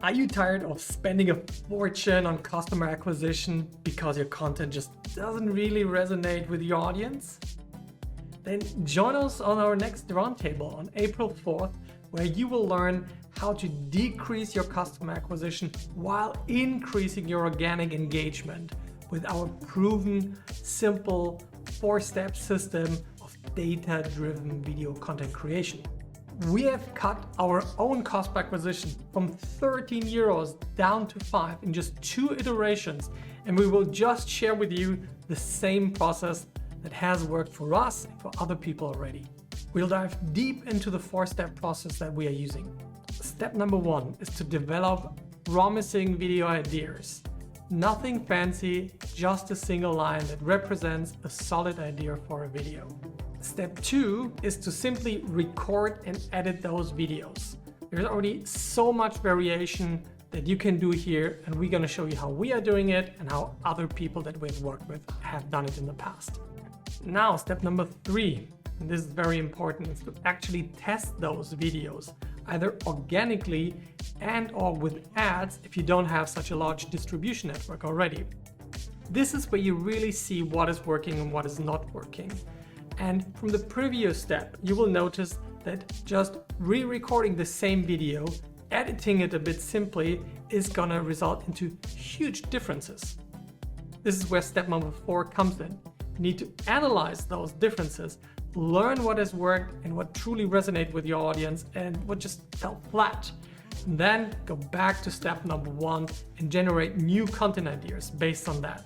Are you tired of spending a fortune on customer acquisition because your content just doesn't really resonate with your audience? Then join us on our next roundtable on April 4th, where you will learn how to decrease your customer acquisition while increasing your organic engagement with our proven, simple, 4-step system of data-driven video content creation. We have cut our own cost per acquisition from 13 euros down to 5 in just 2 iterations, and we will just share with you the same process that has worked for us and for other people already. We'll dive deep into the 4-step process that we are using. Step number 1 is to develop promising video ideas. Nothing fancy, just a single line that represents a solid idea for a video. Step 2 is to simply record and edit those videos. There's already so much variation that you can do here, and we're going to show you how we are doing it and how other people that we've worked with have done it in the past. Now, step number 3, and this is very important, is to actually test those videos, either organically and/or with ads if you don't have such a large distribution network already. This is where you really see what is working and what is not working. And from the previous step, you will notice that just re-recording the same video, editing it a bit simply, is gonna result into huge differences. This is where step number 4 comes in. You need to analyze those differences, learn what has worked and what truly resonates with your audience and what just fell flat. And then go back to step number 1 and generate new content ideas based on that.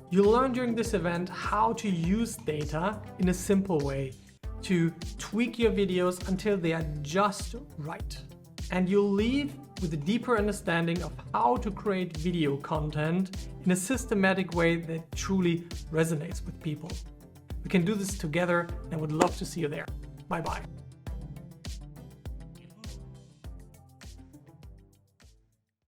You'll learn during this event how to use data in a simple way to tweak your videos until they are just right. And you'll leave with a deeper understanding of how to create video content in a systematic way that truly resonates with people. We can do this together, and I would love to see you there. Bye-bye.